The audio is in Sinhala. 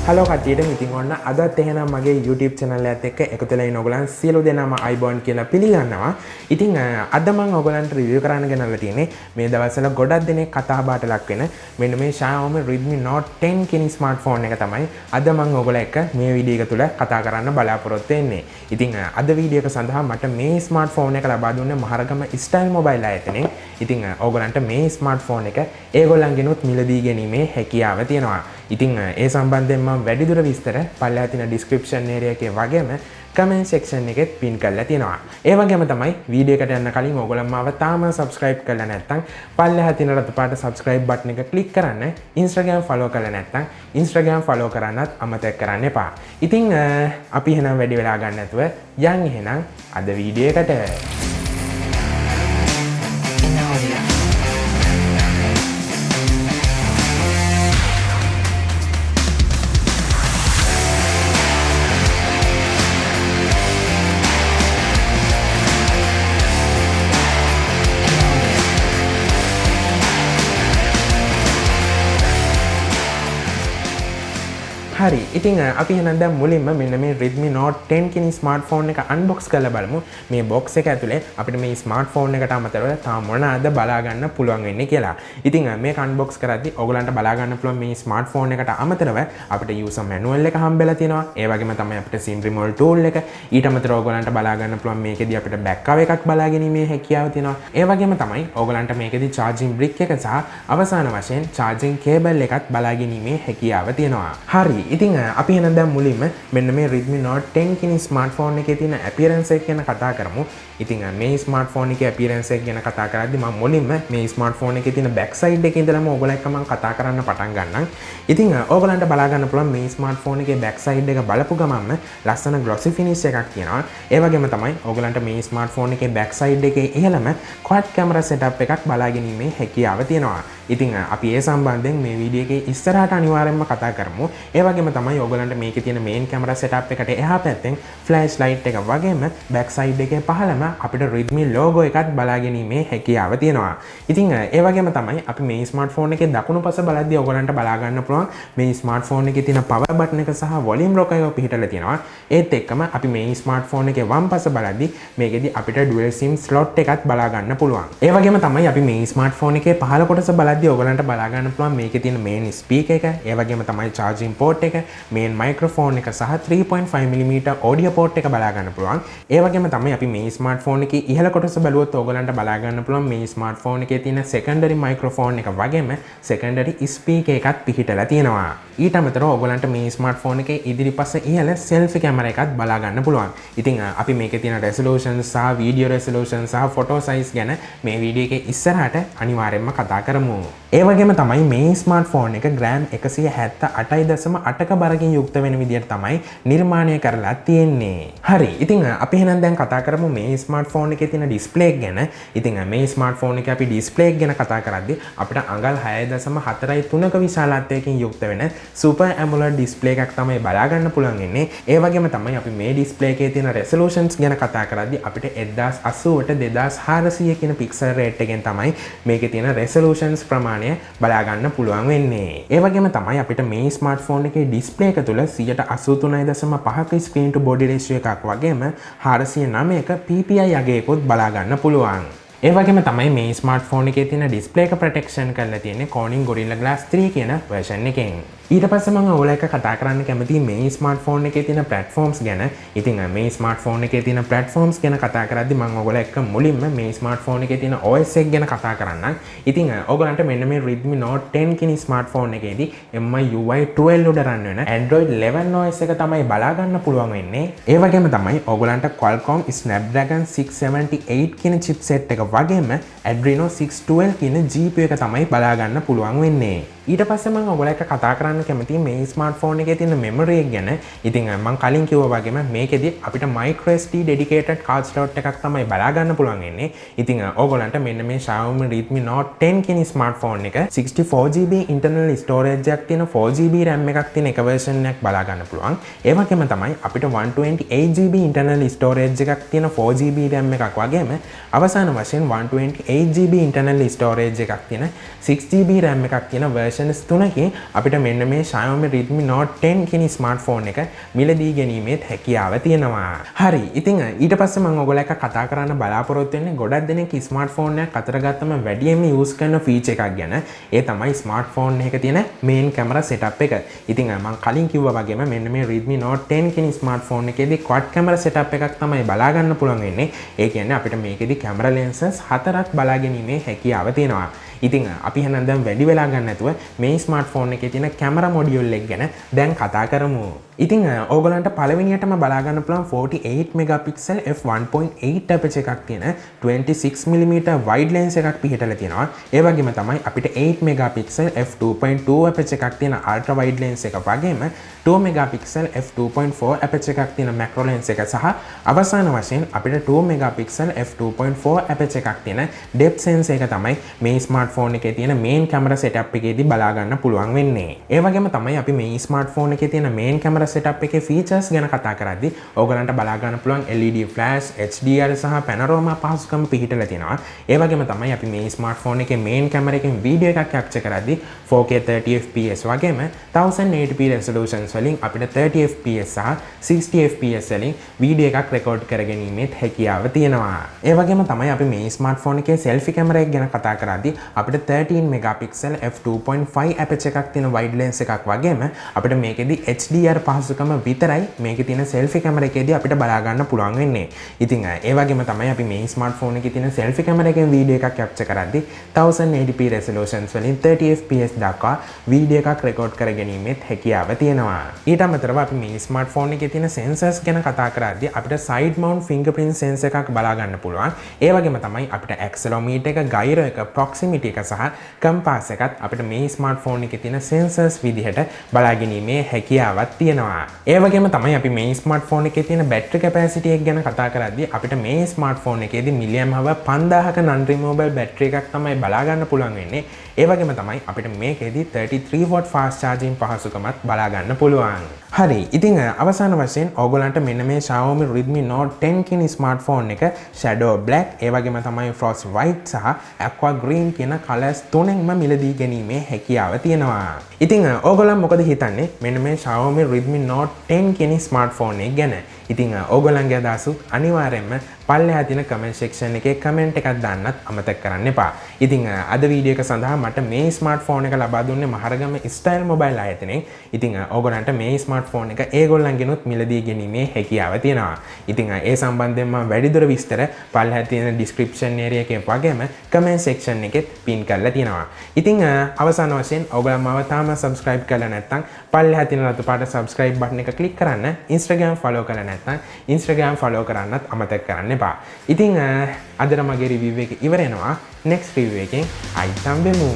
හලෝ කට්ටියට ඉතින් ඔන්න අදත් එහෙනම් මගේ YouTube channel එකත් එක්ක එකතු වෙලා ඉන්න ඔයගලන් සියලු දෙනාම අයිබෝන් කියලා පිළිගන්නවා. ඉතින් අද මම ඔයගලන්ට රිවිව් කරන්න ගෙනල්ලා තියෙන්නේ මේ දවස්වල ගොඩක් දෙනෙක් කතා බහට ලක් වෙන මෙන්න මේ Xiaomi Redmi Note 10 කියන ස්මාර්ට්ෆෝන් එක තමයි අද මම ඔයගොල්ලෝ එක්ක මේ වීඩියෝ එක තුල කතා කරන්න බලාපොරොත්තු වෙන්නේ. ඉතින් අද වීඩියෝ එක සඳහා මට මේ ස්මාර්ට්ෆෝන් එක ලබා දුන්නේ මහරගම ස්ටයිල් මොබයිල් ආයතනයෙන්. ඉතින් ඔයගලන්ට මේ ස්මාර්ට්ෆෝන් එක ඒගොල්ලන්ගෙනුත් මිලදී ගැනීමේ හැකියාව තියෙනවා. ඉතින් ඒ සම්බන්ධයෙන් මම වැඩිදුර විස්තර පල්ලෙහා තියෙන description area එකේ වගේම comment section එකෙත් pin කරලා තියෙනවා. ඒ වගේම තමයි වීඩියෝ එකට යන්න කලින් ඔයගොල්ලෝ මාව තාම subscribe කරලා නැත්නම් පල්ලෙහා තියෙන රතු පාට subscribe button එක click කරන්න. Instagram follow කරලා නැත්නම් Instagram follow කරන්නත් අමතක කරන්න එපා. ඉතින් අපි එහෙනම් වැඩි වෙලා ගන්න නැතුව යන් එහෙනම් අද වීඩියෝ එකට. හරි ඉතින් අපි එහෙනම් දැන් මුලින්ම මෙන්න මේ Redmi Note 10 කියන ස්මාර්ට්ෆෝන් එක අන්බොක්ස් කරලා බලමු. මේ බොක්ස් එක ඇතුලේ අපිට මේ ස්මාර්ට්ෆෝන් එකට අමතරව තාම මොනවාද බලා ගන්න පුළුවන් වෙන්නේ කියලා. ඉතින් මේක අන්බොක්ස් කරද්දී ඔයගලන්ට බලා ගන්න පුළුවන් මේ ස්මාර්ට්ෆෝන් එකට අමතරව අපිට user manual එක හම්බෙලා තියෙනවා. ඒ වගේම තමයි අපිට SIM removal tool එක. ඊට අමතරව ඔයගලන්ට බලා ගන්න පුළුවන් මේකෙදී අපිට back cover එකක් බලා ගැනීමේ හැකියාව තියෙනවා. ඒ වගේම තමයි ඔයගලන්ට මේකෙදී charging brick එක සහ අවසාන වශයෙන් charging cable එකත් බලා ගැනීමේ හැකියාව තියෙනවා. හරි ඉතින් අපි එහෙනම් දැන් මුලින්ම මෙන්න මේ Redmi Note 10 කියන ස්මාර්ට්ෆෝන් එකේ තියෙන appearance එක ගැන කතා කරමු. ඉතින් මේ ස්මාර්ට්ෆෝන් එකේ appearance එක ගැන කතා කරද්දී මම මුලින්ම මේ ස්මාර්ට්ෆෝන් එකේ තියෙන back side එකේ ඉඳලාම ඔයගොල්ලෝ එක්ක මම කතා කරන්න පටන් ගන්නම්. ඉතින් ඔයගොල්ලන්ට බලා ගන්න පුළුවන් මේ ස්මාර්ට්ෆෝන් එකේ back side එක බලපු ගමන්ම ලස්සන glossy finish එකක් තියෙනවා. ඒ වගේම තමයි ඔයගොල්ලන්ට මේ ස්මාර්ට්ෆෝන් එකේ back side එකේ ඉහළම quad camera setup එකක් බලා ගැනීමේ හැකියාව තියෙනවා. ඉතින් අපි ඒ සම්බන්ධයෙන් මේ වීඩියෝ එකේ ඉස්සරහට අනිවාර්යයෙන්ම කතා කරමු. ඒ වගේම තමයි ඔයගොල්ලන්ට මේකේ තියෙන main camera setup එකට එහා පැත්තෙන් flash light එක වගේම back side එකේ පහළම අපිට Redmi logo එකත් බලා ගැනීමේ හැකියාව තියෙනවා. ඉතින් ඒ වගේම තමයි අපි මේ ස්මාර්ට්ෆෝන් එකේ දකුණු පස බලද්දී ඔයගොල්ලන්ට බලා ගන්න පුළුවන් මේ ස්මාර්ට්ෆෝන් එකේ තියෙන power button එක සහ volume rocker එක පිහිටලා තියෙනවා. ඒත් එක්කම අපි මේ ස්මාර්ට්ෆෝන් එකේ වම් පස බලද්දී මේකෙදී අපිට dual sim slot එකත් බලා ගන්න පුළුවන්. ඒ වගේම තමයි අපි මේ ස්මාර්ට්ෆෝන් එකේ පහළ කොටස බලද්දී ඔයගලන්ට බලා ගන්න පුළුවන් මේකේ තියෙන main speaker එක, ඒ වගේම තමයි charging port එක, main microphone එක සහ 3.5mm audio port එක බලා ගන්න පුළුවන්. ඒ වගේම තමයි අපි මේ ස්මාර්ට්ෆෝන් එකේ ඉහළ කොටස බැලුවොත් ඔයගලන්ට බලා ගන්න පුළුවන් මේ ස්මාර්ට්ෆෝන් එකේ තියෙන secondary microphone එක වගේම secondary speaker එකත් පිහිටලා තියෙනවා. ඊට අමතරව ඔයගලන්ට මේ ස්මාර්ට්ෆෝන් එකේ ඉදිරිපස ඉහළ selfie camera එකත් බලා ගන්න පුළුවන්. ඉතින් අපි මේකේ තියෙන resolution සහ video resolution සහ photo size ගැන මේ වීඩියෝ එකේ ඉස්සරහට අනිවාර්යයෙන්ම කතා කරමු. ඒ වගේම තමයි මේ ස්මාර්ට්ෆෝන් එක ග්‍රෑම් 178.8ක බරකින් යුක්ත වෙන විදිහට තමයි නිර්මාණය කරලා තියෙන්නේ. හරි. ඉතින් අපි එහෙනම් දැන් කතා කරමු මේ ස්මාර්ට්ෆෝන් එකේ තියෙන ඩිස්ප්ලේ එක ගැන. ඉතින් මේ ස්මාර්ට්ෆෝන් එකේ අපි ඩිස්ප්ලේ එක ගැන කතා කරද්දී අපිට අඟල් 6.4.3ක විශාලත්වයකින් යුක්ත වෙන Super AMOLED ඩිස්ප්ලේ එකක් තමයි බලා ගන්න පුළුවන් වෙන්නේ. ඒ වගේම තමයි අපි මේ ඩිස්ප්ලේ එකේ තියෙන resolutions ගැන කතා කරද්දී අපිට 1080ට 2400 කියන pixel rate එකෙන් තමයි මේකේ තියෙන resolutions ප්‍රමාණය බලා ගන්න පුළුවන් වෙන්නේ. ඒ වගේම තමයි අපිට මේ ස්මාර්ට්ෆෝන් එකේ ඩිස්ප්ලේ එක තුල 83.5ක screen to body ratio එකක් වගේම 409ක PPI අගයකුත් බලා ගන්න පුළුවන්. ඒ වගේම තමයි මේ ස්මාර්ට්ෆෝන් එකේ තියෙන ඩිස්ප්ලේ එක ප්‍රොටෙක්ෂන් කරලා තියෙන්නේ Corning Gorilla Glass 3 කියන version එකෙන්. ඊට පස්සේ මම ඔයාලා එක්ක කතා කරන්න කැමතියි මේ ස්මාර්ට්ෆෝන් එකේ තියෙන platforms ගැන. ඉතින් මේ ස්මාර්ට්ෆෝන් එකේ තියෙන platforms ගැන කතා කරද්දී මම ඔයාලා එක්ක මුලින්ම මේ ස්මාර්ට්ෆෝන් එකේ තියෙන OS එක ගැන කතා කරන්නම්. ඉතින් ඔයගලන්ට මෙන්න මේ Redmi Note 10 කියන ස්මාර්ට්ෆෝන් එකේදී MI UI 12 උඩ රන් වෙන Android 11 OS එක තමයි බලා ගන්න පුළුවන් වෙන්නේ. ඒ වගේම තමයි ඔයගලන්ට Qualcomm Snapdragon 678 කියන chipset එක වගේම Adreno 612 කියන GPU එක තමයි බලා ගන්න පුළුවන් වෙන්නේ. ඊට පස්සේ මම ඔයගොල්ලෝ එක්ක කතා කරන්න කැමතියි මේ ස්මාර්ට්ෆෝන් එකේ තියෙන memory එක ගැන. ඉතින් මම කලින් කිව්වා වගේම මේකෙදි අපිට micro SD dedicated card slot එකක් තමයි බලා ගන්න පුළුවන් වෙන්නේ. ඉතින් ඔයගොල්ලන්ට මෙන්න මේ Xiaomi Redmi Note 10 කියන ස්මාර්ට්ෆෝන් එක 64GB internal storage එකක් තියෙන 4GB RAM එකක් තියෙන එක version එකක් බලා ගන්න පුළුවන්. ඒ වගේම තමයි අපිට 128GB internal storage එකක් තියෙන 4GB RAM එකක් වගේම අවසාන වශයෙන් වශයෙන් 128GB internal storage එකක් තියෙන 6GB RAM එකක් තියෙන versions 3කින් අපිට මෙන්න මේ Xiaomi Redmi Note 10 කියන ස්මාර්ට්ෆෝන් එක මිලදී ගැනීමේ හැකියාව තියෙනවා. හරි. ඉතින් ඊට පස්සේ මම ඔයගොල්ලෝ එක්ක කතා කරන්න බලාපොරොත්තු වෙන්නේ ගොඩක් දෙනෙක් ස්මාර්ට්ෆෝන් එකක් අතර ගත්තම වැඩියෙන්ම use කරන feature එකක් ගැන. ඒ තමයි ස්මාර්ට්ෆෝන් එකක තියෙන main camera setup එක. ඉතින් මම කලින් කිව්වා වගේම මෙන්න මේ Redmi Note 10 කියන ස්මාර්ට්ෆෝන් එකේදී quad camera setup එකක් තමයි බලා ගන්න පුළුවන් වෙන්නේ. ඒ කියන්නේ අපිට මේකෙදි camera lenses 4ක් බලා ගැනීමේ හැකියාව තියෙනවා. ඉතින් අපි එහෙනම් දැන් වැඩි වෙලා ගන්න නැතුව මේ ස්මාර්ට්ෆෝන් එකේ තියෙන කැමරා මොඩියුල් එක ගැන දැන් කතා කරමු. ඉතින් ඕගොල්ලන්ට පළවෙනියටම බලා ගන්න පුළුවන් 48 megapixel f1.8 aperture එකක් තියෙන 26mm wide lens එකක් පිහිටලා තියෙනවා. ඒ වගේම තමයි අපිට 8 megapixel f2.2 aperture එකක් තියෙන ultra wide lens එක වගේම 2 megapixel f2.4 aperture එකක් තියෙන macro lens එක සහ අවසාන වශයෙන් අපිට 2 megapixel f2.4 aperture එකක් තියෙන depth sensor එක තමයි මේ ස්මාර්ට්ෆෝන් එකේ තියෙන main camera setup එකේදී බලා ගන්න පුළුවන් වෙන්නේ. ඒ වගේම තමයි අපි මේ ස්මාර්ට්ෆෝන් එකේ තියෙන main camera setup එකේ features ගැන කතා කරද්දී ඕගලන්ට බලා ගන්න පුළුවන් LED flash, HDR සහ panorama පහසුකම් පිහිටලා තියෙනවා. ඒ වගේම තමයි අපි මේ ස්මාර්ට්ෆෝන් එකේ main camera එකෙන් වීඩියෝ එකක් capture කරද්දී 4K 30fps වගේම 1080p resolutions වලින් අපිට 30fps සහ 60fps වලින් වීඩියෝ එකක් රෙකෝඩ් කරගැනීමේ හැකියාව තියෙනවා. ඒ වගේම තමයි අපි මේ ස්මාර්ට්ෆෝන් එකේ selfie camera එක ගැන කතා කරද්දී අපිට 13 megapixel f2.5 aperture එකක් තියෙන wide lens එකක් වගේම අපිට මේකෙදි HDR පහසුකම විතරයි මේකේ තියෙන selfie camera එකේදී අපිට බලා ගන්න පුළුවන් වෙන්නේ. ඉතින් ඒ වගේම තමයි අපි මේ ස්මාර්ට්ෆෝන් එකේ තියෙන selfie camera එකෙන් වීඩියෝ එකක් capture කරද්දී 1080p resolutions වලින් 30fps දක්වා වීඩියෝ එකක් රෙකෝඩ් කරගැනීමේ හැකියාව තියෙනවා. ඊට අමතරව අපි මේ ස්මාර්ට්ෆෝන් එකේ තියෙන sensors ගැන කතා කරද්දී අපිට side mount fingerprint sensor එකක් බලා ගන්න පුළුවන්. ඒ වගේම තමයි අපිට accelerometer එක, gyro එක, proximity එක සහ compass එකත් අපිට මේ ස්මාර්ට්ෆෝන් එකේ තියෙන sensors විදිහට බලා ගැනීමේ හැකියාවක් තියෙනවා. ඒ වගේම තමයි අපි මේ ස්මාර්ට්ෆෝන් එකේ තියෙන battery capacity එක ගැන කතා කරද්දී අපිට මේ ස්මාර්ට්ෆෝන් එකේදී milliamp hour 5000ක non removable battery එකක් තමයි බලා ගන්න පුළුවන් වෙන්නේ. ඒ වගේම තමයි අපිට මේකේදී 33 watt fast charging පහසුකමත් බලා ගන්න පුළුවන්. හරි. ඉතින් අවසාන වශයෙන් ඕගොල්ලන්ට මෙන්න මේ Xiaomi Redmi Note 10 කියන ස්මාර්ට්ෆෝන් එක shadow black, ඒ වගේම තමයි frost white සහ aqua green කියන කලර්ස් තුනෙන්ම මිලදී ගැනීමේ හැකියාව තියෙනවා. ඉතින් ඕගොල්ලන් මොකද හිතන්නේ මෙන්න මේ Xiaomi Redmi Note 10 කියන ස්මාර්ට්ෆෝන් එක ගැන? ඉතින් ඕගොල්ලන්ගේ අදහසුත් අනිවාර්යෙන්ම පල්ලෙහා තියෙන comment section එකේ comment එකක් දාන්නත් අමතක කරන්න එපා. ඉතින් අද වීඩියෝ එක සඳහා මට මේ ස්මාර්ට්ෆෝන් එක ලබා දුන්නේ මහරගම ස්ටයිල් මොබයිල් ආයතනයෙන්. ඉතින් ඕගොල්ලන්ට මේ ස්මාර්ට්ෆෝන් එක ඒගොල්ලන්ගෙනුත් මිලදී ගැනීමේ හැකියාව තියෙනවා. ඉතින් ඒ සම්බන්ධයෙන් මම වැඩිදුර විස්තර පල්ලෙහා තියෙන description area එකේ වගේම comment section එකෙත් pin කරලා තියෙනවා. ඉතින් අවසාන වශයෙන් ඕගොල්ලන් මාව තාම subscribe කරලා නැත්නම් පල්ලෙහා තියෙන රතු පාට subscribe button එක click කරන්න. Instagram follow කරලා නැත්නම් Instagram follow කරන්නත් අමතක කරන්න එපා. ඉතින් අදට මගේ review එක ඉවර වෙනවා. next review එකෙන් ආයි හම්බෙමු.